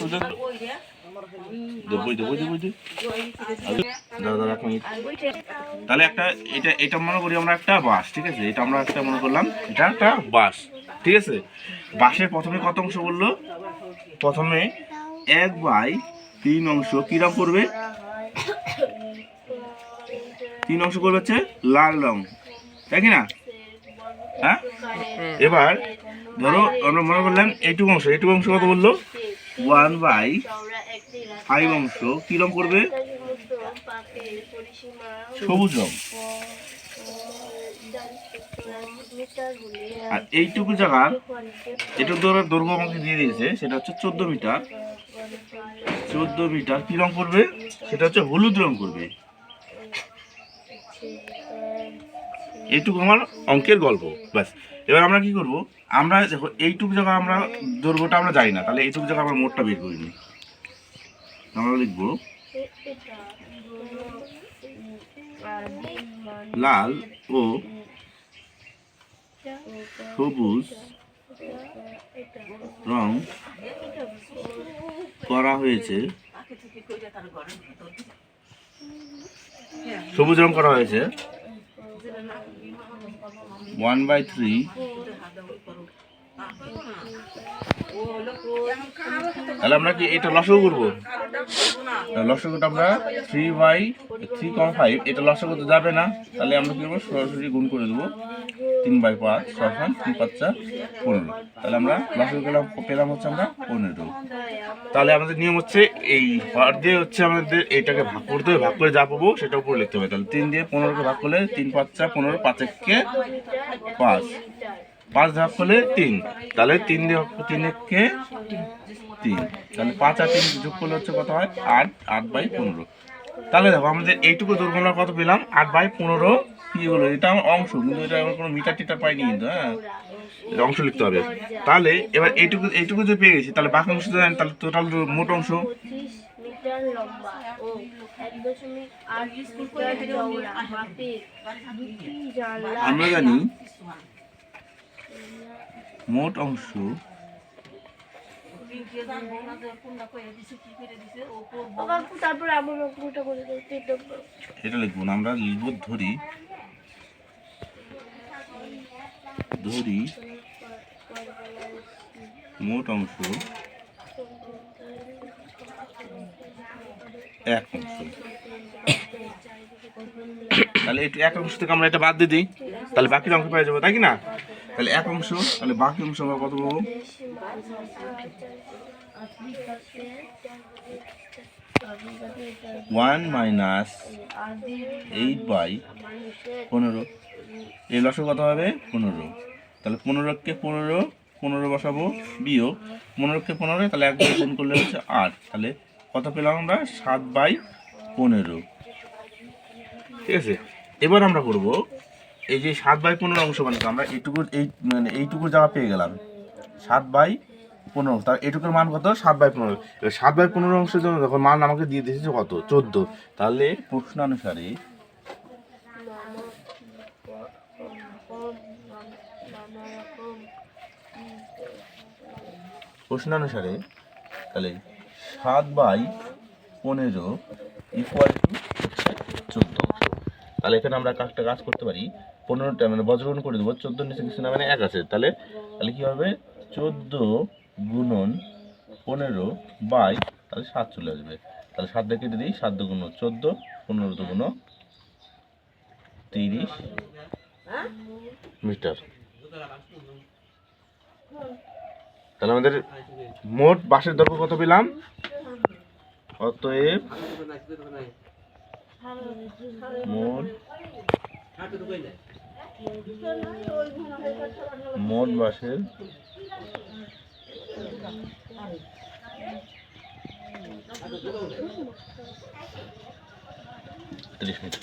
অসুবিধা তাহলে একটা এটা মনে করি আমরা একটা বাস, ঠিক আছে, এটা আমরা একটা মনে করলাম এটা একটা বাস, ঠিক আছে। বাসের প্রথমে কত অংশ বললো? প্রথমে 1/3 অংশ কিরম করবে? 3 অংশ করবে হচ্ছে লাল রং, তাই কি না? হ্যাঁ, এবার ধরো আমরা মনে করলাম এইটুকু অংশ কত বললো? 1/5 অংশ কি রং করবে? সবুজ রং। আর এইটুকু জায়গা এটুকু দৈর্ঘ্য আমাকে দিয়ে দিয়েছে, সেটা হচ্ছে 14 মিটার। 14 মিটার কি রং করবে? সেটা হচ্ছে হলুদ রং করবে। এইটুকু আমার অঙ্কের গল্প, ব্যাস। এবার আমরা কি করব? আমরা দেখো এইটুকু জায়গা আমরা দৈর্ঘ্যটা আমরা জানি না, তাহলে এইটুকু জায়গা আমরা মোটটা বের করিনি। আমরা লিখব লাল ও সবুজ রং করা হয়েছে, সবুজ রং করা হয়েছে 1/3 তাহলে আমরা কি এটা লসাগু করবো? লসাগুটা আমরা 3/5 এটা লসাগু তো যাবে না, তাহলে আমরা কি করবো? সরাসরি গুণ করে দেবো 3/5 6 3 5 15। তাহলে আমরা লসাগু পেলাম হচ্ছে আমরা 15। তাহলে আমাদের নিয়ম হচ্ছে এই পার দিয়ে হচ্ছে আমাদের এটাকে ভাগ করতে হবে, ভাগ করে যা পাবো সেটা উপরে লিখতে হবে। তাহলে 3 দিয়ে 15কে ভাগ করলে 3 5 15, 5 1 5, 5 ভাগ করলে 3, তাহলে 3 দিয়ে 3 1 3, তাহলে 5 আর 3 যোগ করলে হচ্ছে কত হয়? 8, 8/15। তাহলে দেখো আমাদের এইটুকু দৈর্ঘ্য আমরা কত পেলাম? 8/15 কি হলো? এটা আমার অংশ, কিন্তু এটা আমার কোনো মিটার টিটার পাইনি কিন্তু। হ্যাঁ, এটা অংশ লিখতে হবে। তাহলে এবার এইটুকু যে পেয়ে গেছি, তাহলে বাকি অংশ জানি, তাহলে টোটাল মোট অংশ আমরা জানি মোট অংশ এটা লিখবো না, আমরা লিখবো ধরি মোট অংশ 1 অংশ। তাহলে এই 1 অংশ থেকে আমরা এটা বাদ দিয়ে দিই, তাহলে বাকি অংশ পেয়ে যাবো, তাই কি না? তাহলে 1 অংশ, তাহলে বাকি অংশ আমরা কত পাবো? 1 - 8/15। এই লসাগু কত হবে? 15। তাহলে 15কে 15 বসাবো, বিয়োগ 15কে 15, তাহলে 1 দিয়ে গুণ করলে হচ্ছে 8। তাহলে কত পেলাম আমরা? 7/15। ঠিক আছে, এবার আমরা করব এই যে 7/15 অংশ, মানে আমরা এইটুকুর জায়গা পেয়ে গেলাম 7/15। তার এইটুকুর মান কত? 7/15। 7/15 অংশের জন্য দেখো মান আমাকে দিয়ে দিয়েছে কত? 14। তাহলে প্রশ্নানুসারে তাহলে 7/15 ইকুয়াল টু হচ্ছে 14 অংশ। তাহলে এখানে আমরা একটা কাজ করতে পারি, 15টা মানে বজ্রগুণ করে দেবো, 14 নিচে কিছু না, মানে 1 আছে। তাহলে কি হবে? 14 গুণন 15 বাই, তাহলে 7 চলে আসবে। তাহলে 7 দিয়ে কেটে দিই, 7 2 14, 15 2 30 মিটার। তাহলে আমাদের মোট বাঁশের দৈর্ঘ্য কত পেলাম? অতএব মোট বাঁশের 30 মিটার।